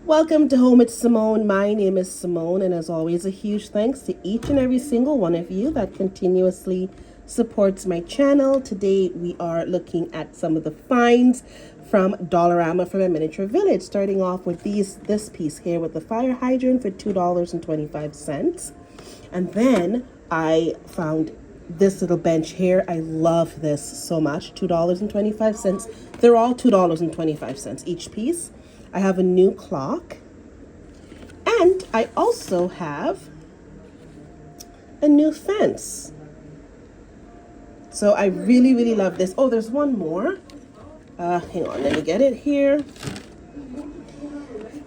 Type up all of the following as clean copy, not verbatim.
Welcome to Home with Simone. My name is Simone, and as always, a huge thanks to each and every single one of you that continuously supports my channel. Today, we are looking at some of the finds from Dollarama for my miniature village, starting off with this piece here with the fire hydrant for $2.25. And then I found this little bench here. I love this so much. $2.25. They're all $2.25 each piece. I have a new clock, and I also have a new fence. So I really love this. Oh, there's one more. Hang on, let me get it here.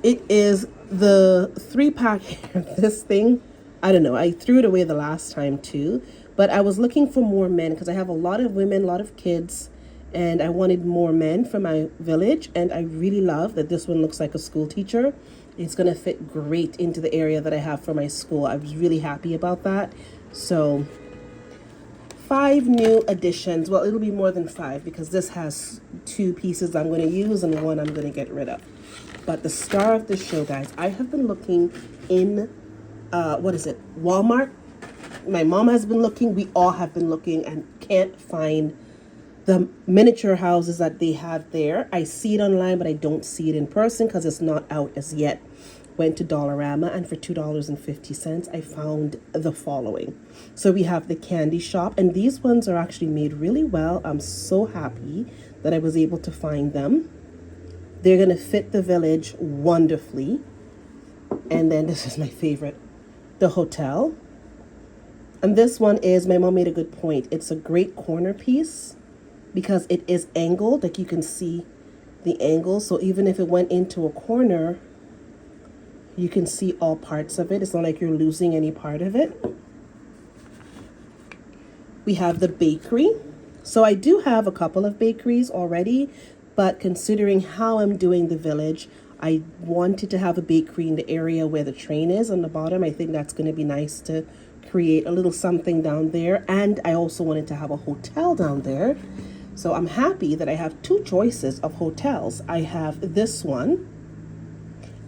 It is the 3-pack here. This thing, I don't know, I threw it away the last time too, but I was looking for more men because I have a lot of women, a lot of kids, and I wanted more men for my village. And I really love that this one looks like a school teacher. It's going to fit great into the area that I have for my school. I was really happy about that. So 5 new additions. Well, it'll be more than 5 because this has 2 pieces I'm going to use and 1 I'm going to get rid of. But the star of the show, guys, I have been looking in, Walmart. My mom has been looking. We all have been looking and can't find the miniature houses that they have there. I see it online, but I don't see it in person because it's not out as yet. Went to Dollarama, and for $2.50, I found the following. So we have the candy shop, and these ones are actually made really well. I'm so happy that I was able to find them. They're going to fit the village wonderfully. And then this is my favorite, the hotel. And this one is, my mom made a good point. It's a great corner piece because it is angled, like you can see the angle. So even if it went into a corner, you can see all parts of it. It's not like you're losing any part of it. We have the bakery. So I do have a couple of bakeries already, but considering how I'm doing the village, I wanted to have a bakery in the area where the train is on the bottom. I think that's going to be nice to create a little something down there. And I also wanted to have a hotel down there. So I'm happy that I have 2 choices of hotels. I have this one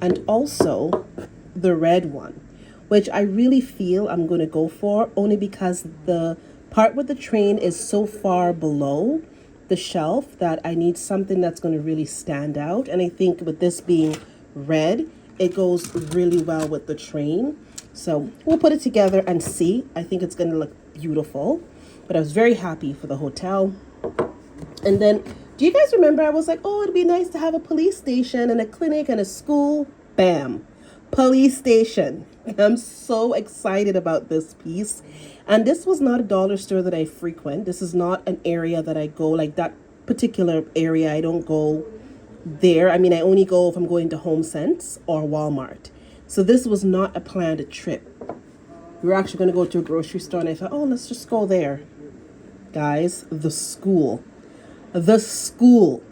and also the red one, which I really feel I'm going to go for, only because the part with the train is so far below the shelf that I need something that's going to really stand out. And I think with this being red, it goes really well with the train. So we'll put it together and see. I think it's going to look beautiful, but I was very happy for the hotel. And then, do you guys remember I was like, oh, it'd be nice to have a police station and a clinic and a school? Bam. Police station. I'm so excited about this piece. And this was not a dollar store that I frequent. This is not an area that I go, like that particular area. I don't go there. I mean, I only go if I'm going to HomeSense or Walmart. So this was not a planned trip. We were actually going to go to a grocery store, and I thought, oh, let's just go there. Guys, the school. The school.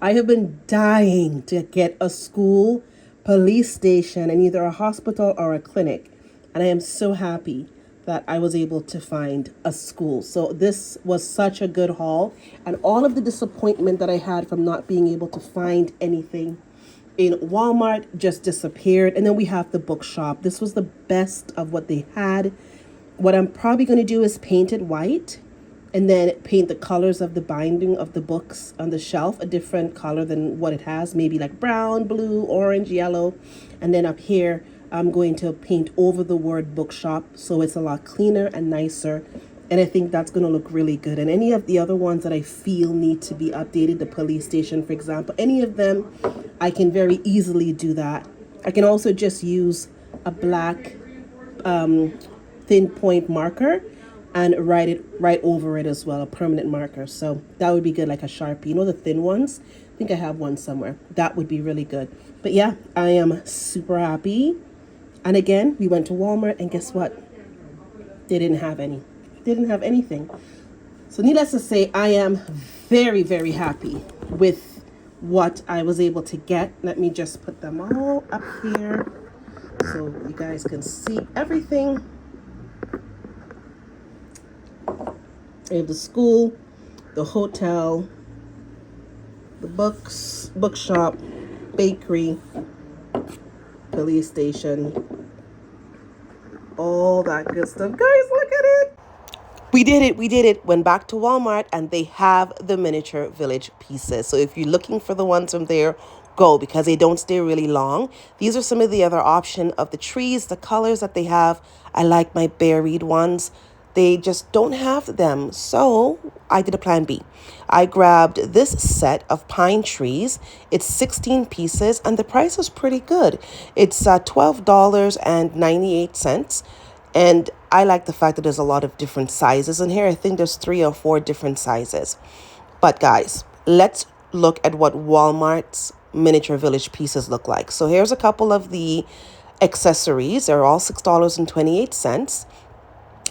I have been dying to get a school, police station, and either a hospital or a clinic. And I am so happy that I was able to find a school. So this was such a good haul. And all of the disappointment that I had from not being able to find anything in Walmart just disappeared. And then we have the bookshop. This was the best of what they had. What I'm probably going to do is paint it white and then paint the colors of the binding of the books on the shelf a different color than what it has, maybe like brown, blue, orange, yellow. And then up here, I'm going to paint over the word bookshop so it's a lot cleaner and nicer. And I think that's going to look really good. And any of the other ones that I feel need to be updated, the police station, for example, any of them, I can very easily do that. I can also just use a black thin point marker and write it right over it as well, a permanent marker. So that would be good, like a Sharpie. You know the thin ones? I think I have one somewhere. That would be really good. But yeah, I am super happy. And again, we went to Walmart, and guess what? They didn't have any. They didn't have anything. So needless to say, I am very happy with what I was able to get. Let me just put them all up here so you guys can see everything. I have the school, the hotel, the books, bookshop, bakery, police station, all that good stuff. Guys, look at it. We did it. We did it. Went back to Walmart and they have the miniature village pieces. So if you're looking for the ones from there, go because they don't stay really long. These are some of the other option of the trees, the colors that they have. I like my berried ones. They just don't have them. So I did a plan B. I grabbed this set of pine trees. It's 16 pieces and the price is pretty good. It's $12.98. And I like the fact that there's a lot of different sizes in here. I think there's 3 or 4 different sizes. But guys, let's look at what Walmart's miniature village pieces look like. So here's a couple of the accessories. They're all $6.28.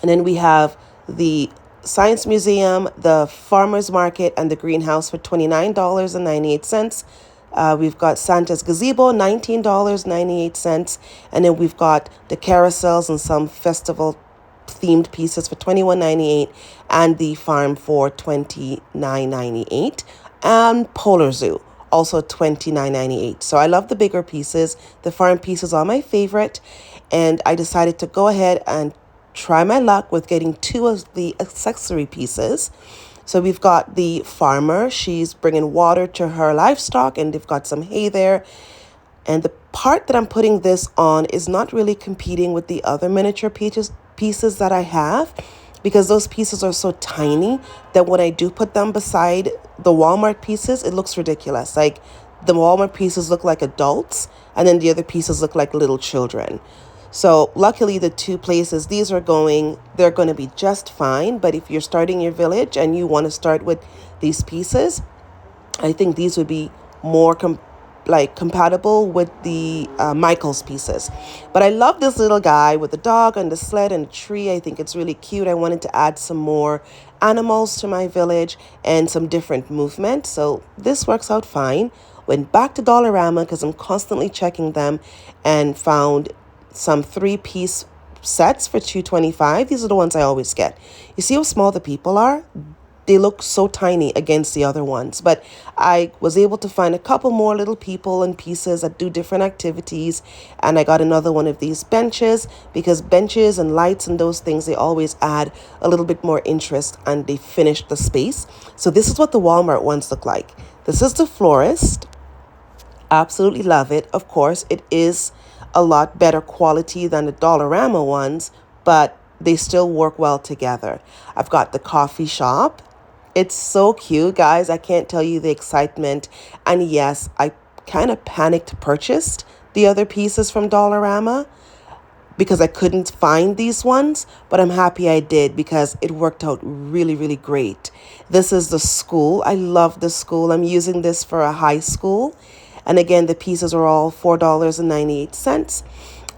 And then we have the Science Museum, the Farmers Market, and the Greenhouse for $29.98. We've got Santa's Gazebo, $19.98. And then we've got the carousels and some festival themed pieces for $21.98 and the farm for $29.98 and Polar Zoo also $29.98. So I love the bigger pieces. The farm pieces are my favorite, and I decided to go ahead and try my luck with getting 2 of the accessory pieces. So we've got the farmer. She's bringing water to her livestock and they've got some hay there. And the part that I'm putting this on is not really competing with the other miniature pieces that I have, because those pieces are so tiny that when I do put them beside the Walmart pieces, it looks ridiculous. Like the Walmart pieces look like adults and then the other pieces look like little children. So luckily the 2 places they're going to be just fine. But if you're starting your village and you want to start with these pieces, I think these would be more compatible with the Michael's pieces. But I love this little guy with the dog and the sled and the tree. I think it's really cute. I wanted to add some more animals to my village and some different movement. So this works out fine. Went back to Dollarama because I'm constantly checking them and found some 3-piece sets for $2.25. These are the ones I always get. You see how small the people are? They look so tiny against the other ones. But I was able to find a couple more little people and pieces that do different activities. And I got another one of these benches, because benches and lights and those things, they always add a little bit more interest and they finish the space. So this is what the Walmart ones look like. This is the florist. Absolutely love it. Of course, it is a lot better quality than the Dollarama ones, but they still work well together. I've got the coffee shop. It's so cute, guys. I can't tell you the excitement. And yes, I kind of purchased the other pieces from Dollarama because I couldn't find these ones, but I'm happy I did because it worked out really, really great. This is the school. I love the school. I'm using this for a high school. And again, the pieces are all $4.98.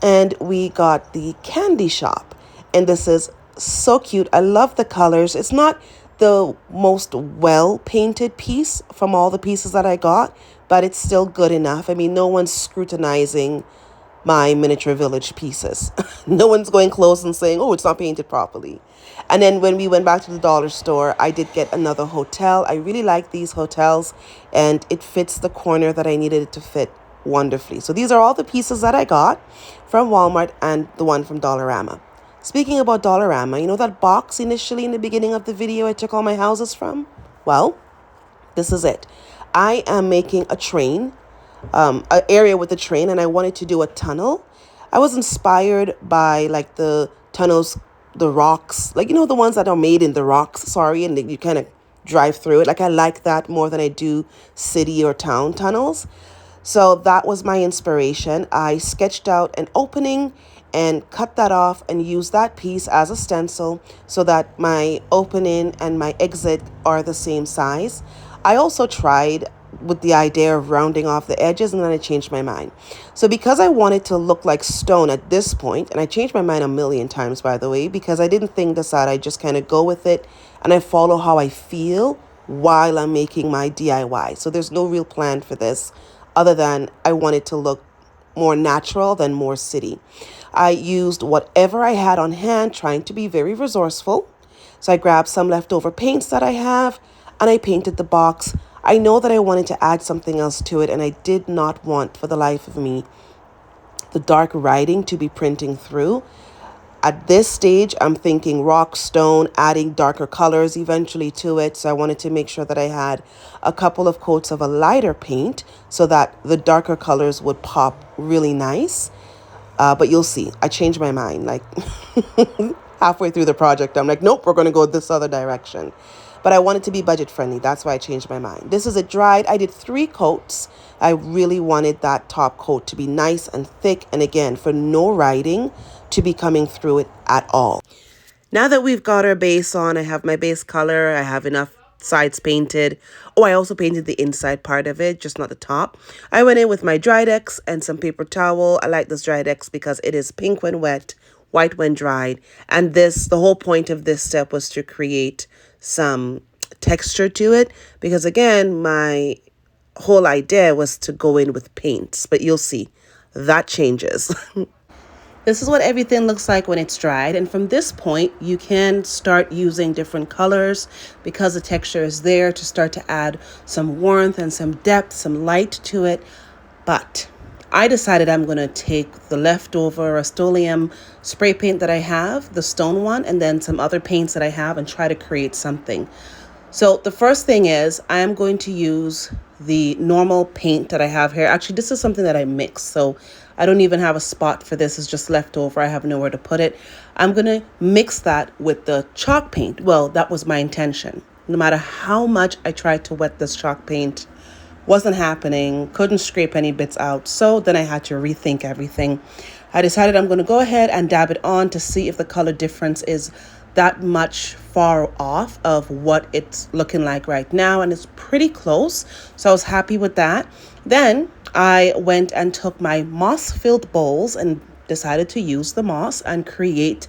And we got the candy shop. And this is so cute. I love the colors. It's not the most well painted piece from all the pieces that I got, but it's still good enough. I mean, no one's scrutinizing my miniature village pieces. No one's going close and saying, oh, it's not painted properly. And then when we went back to the dollar store, I did get another hotel. I really like these hotels and it fits the corner that I needed it to fit wonderfully. So these are all the pieces that I got from Walmart and the one from Dollarama. Speaking about Dollarama, you know that box initially in the beginning of the video I took all my houses from? Well, this is it. I am making a train, an area with a train, and I wanted to do a tunnel. I was inspired by like the tunnels, the rocks, like, you know, the ones that are made in the rocks, and you kind of drive through it. Like I like that more than I do city or town tunnels. So that was my inspiration. I sketched out an opening and cut that off and used that piece as a stencil so that my opening and my exit are the same size. I also tried with the idea of rounding off the edges, and then I changed my mind. So because I wanted to look like stone at this point, and I changed my mind a million times, by the way, because I didn't think this out. I just kind of go with it and I follow how I feel while I'm making my DIY. So there's no real plan for this other than I wanted to look more natural than more city. I used whatever I had on hand, trying to be very resourceful. So I grabbed some leftover paints that I have and I painted the box. I know that I wanted to add something else to it, and I did not want for the life of me the dark writing to be printing through. At this stage, I'm thinking rock, stone, adding darker colors eventually to it. So I wanted to make sure that I had a couple of coats of a lighter paint so that the darker colors would pop really nice. But you'll see, I changed my mind. Like halfway through the project, I'm like, nope, we're going to go this other direction. But I wanted to be budget friendly. That's why I changed my mind. This is it dried. I did 3 coats. I really wanted that top coat to be nice and thick. And again, for no writing to be coming through it at all. Now that we've got our base on, I have my base color. I have enough sides painted. Oh, I also painted the inside part of it, just not the top. I went in with my Drydex and some paper towel. I like this Drydex because it is pink when wet, white when dried. And this, the whole point of this step was to create some texture to it. Because again, my whole idea was to go in with paints. But you'll see, that changes. This is what everything looks like when it's dried. And from this point, you can start using different colors because the texture is there to start to add some warmth and some depth, some light to it. But I decided I'm going to take the leftover Rust-Oleum spray paint that I have, the stone one, and then some other paints that I have and try to create something. So the first thing is I am going to use the normal paint that I have here. Actually, this is something that I mixed, so I don't even have a spot for this. It's just left over. I have nowhere to put it. I'm going to mix that with the chalk paint. Well, that was my intention. No matter how much I tried to wet this chalk paint, wasn't happening, couldn't scrape any bits out. So then I had to rethink everything. I decided I'm going to go ahead and dab it on to see if the color difference is that much far off of what it's looking like right now, and it's pretty close, so I was happy with that. Then I went and took my moss-filled bowls and decided to use the moss and create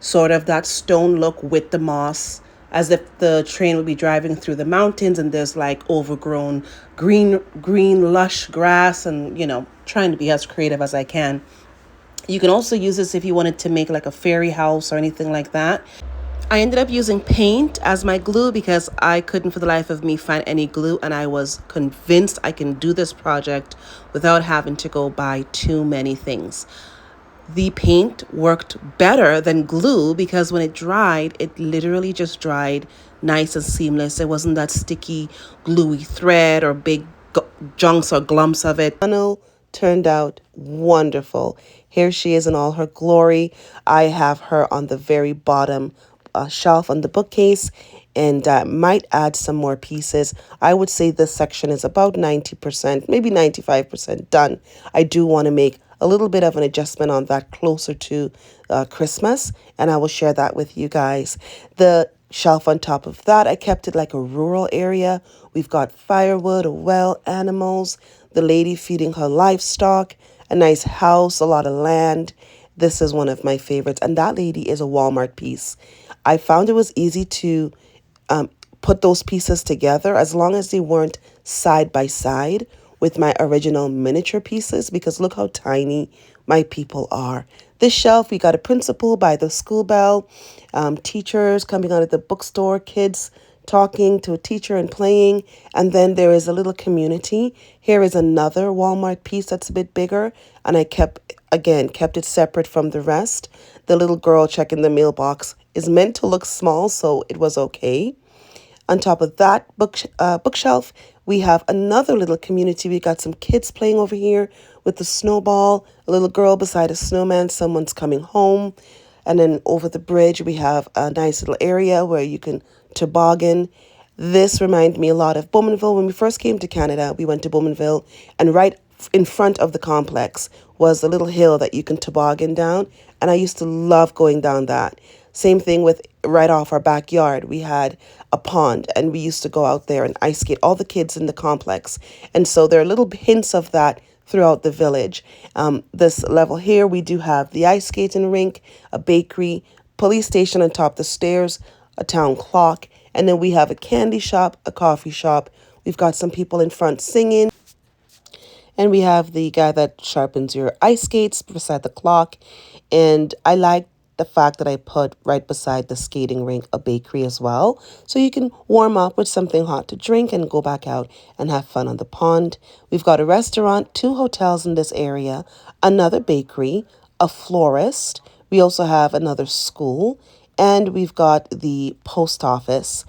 sort of that stone look with the moss, as if the train would be driving through the mountains and there's like overgrown green lush grass, and trying to be as creative as I can. You can also use this if you wanted to make like a fairy house or anything like that. I ended up using paint as my glue because I couldn't for the life of me find any glue, and I was convinced I can do this project without having to go buy too many things. The paint worked better than glue because when it dried, it literally just dried nice and seamless. It wasn't that sticky, gluey thread or big chunks or glumps of it. Funnel turned out wonderful. Here she is in all her glory. I have her on the very bottom shelf on the bookcase, and might add some more pieces. I would say this section is about 90%, maybe 95% done. I do want to make a little bit of an adjustment on that closer to Christmas, and I will share that with you guys. The shelf on top of that, I kept it like a rural area. We've got firewood, a well, animals, the lady feeding her livestock, a nice house, a lot of land. This is one of my favorites, and that lady is a Walmart piece. I found it was easy to put those pieces together as long as they weren't side by side with my original miniature pieces, because look how tiny my people are. This shelf, we got a principal by the school bell, teachers coming out of the bookstore, kids talking to a teacher and playing, and then there is a little community. Here is another Walmart piece that's a bit bigger, and I kept it separate from the rest. The little girl checking the mailbox is meant to look small, so it was okay. On top of that bookshelf, we have another little community. We got some kids playing over here with the snowball, a little girl beside a snowman, someone's coming home. And then over the bridge, we have a nice little area where you can toboggan. This reminded me a lot of Bowmanville. When we first came to Canada, we went to Bowmanville, and right in front of the complex was a little hill that you can toboggan down, and I used to love going down that. Same thing with right off our backyard. We had a pond, and we used to go out there and ice skate, all the kids in the complex. And so there are little hints of that throughout the village. This level here, we do have the ice skating rink, a bakery, police station on top of the stairs, a town clock, and then we have a candy shop, a coffee shop. We've got some people in front singing. And we have the guy that sharpens your ice skates beside the clock. And I like the fact that I put right beside the skating rink a bakery as well. So you can warm up with something hot to drink and go back out and have fun on the pond. We've got a restaurant, 2 hotels in this area, another bakery, a florist. We also have another school, and we've got the post office.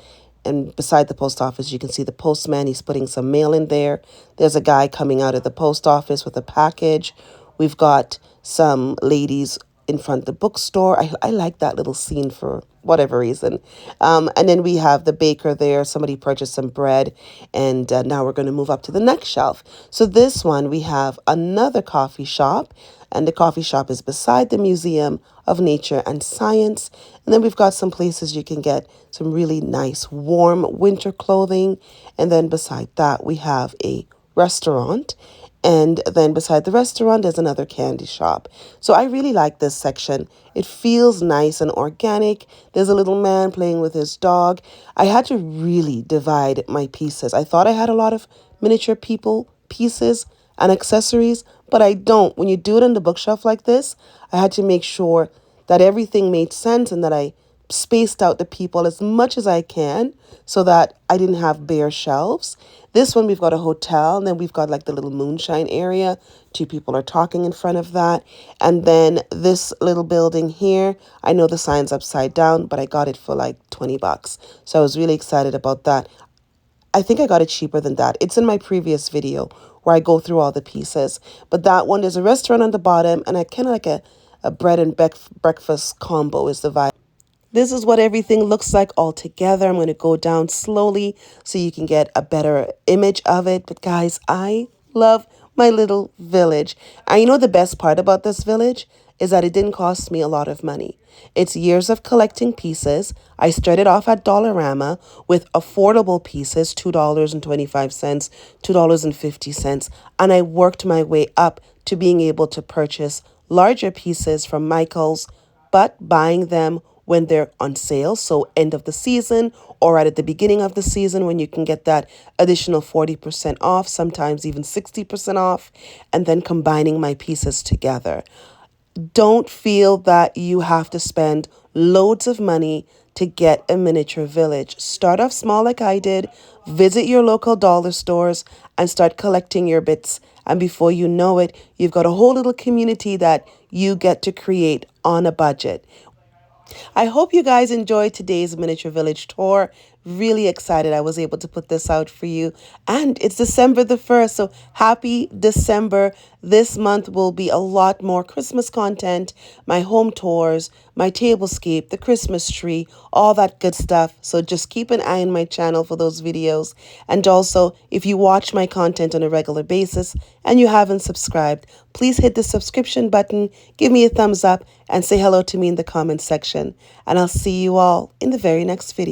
And beside the post office, you can see the postman. He's putting some mail in there. There's a guy coming out of the post office with a package. We've got some ladies in front of the bookstore. I like that little scene for whatever reason. And then we have the baker there. Somebody purchased some bread. And now we're going to move up to the next shelf. So this one, we have another coffee shop. And the coffee shop is beside the Museum of Nature and Science. And then we've got some places you can get some really nice warm winter clothing. And then beside that, we have a restaurant. And then beside the restaurant, there's another candy shop. So I really like this section. It feels nice and organic. There's a little man playing with his dog. I had to really divide my pieces. I thought I had a lot of miniature people pieces and accessories, but I don't. When you do it on the bookshelf like this, I had to make sure that everything made sense and that I spaced out the people as much as I can so that I didn't have bare shelves. This one, we've got a hotel, and then we've got like the little moonshine area. 2 people are talking in front of that. And then this little building here, I know the sign's upside down, but I got it for like 20 bucks. So I was really excited about that. I think I got it cheaper than that. It's in my previous video where I go through all the pieces. But that one, there's a restaurant on the bottom, and I kind of like a bread and breakfast combo is the vibe. This is what everything looks like all together. I'm going to go down slowly so you can get a better image of it. But guys, I love my little village. And you know the best part about this village is that it didn't cost me a lot of money. It's years of collecting pieces. I started off at Dollarama with affordable pieces, $2.25, $2.50, and I worked my way up to being able to purchase larger pieces from Michael's, but buying them when they're on sale, so end of the season or right at the beginning of the season when you can get that additional 40% off, sometimes even 60% off, and then combining my pieces together. Don't feel that you have to spend loads of money to get a miniature village. Start off small like I did, visit your local dollar stores, and start collecting your bits. And before you know it, you've got a whole little community that you get to create on a budget. I hope you guys enjoyed today's miniature village tour. Really excited I was able to put this out for you. And it's December the 1st, so happy December. This month will be a lot more Christmas content, my home tours, my tablescape, the Christmas tree, all that good stuff. So just keep an eye on my channel for those videos. And also, if you watch my content on a regular basis and you haven't subscribed, please hit the subscription button, give me a thumbs up, and say hello to me in the comment section. And I'll see you all in the very next video.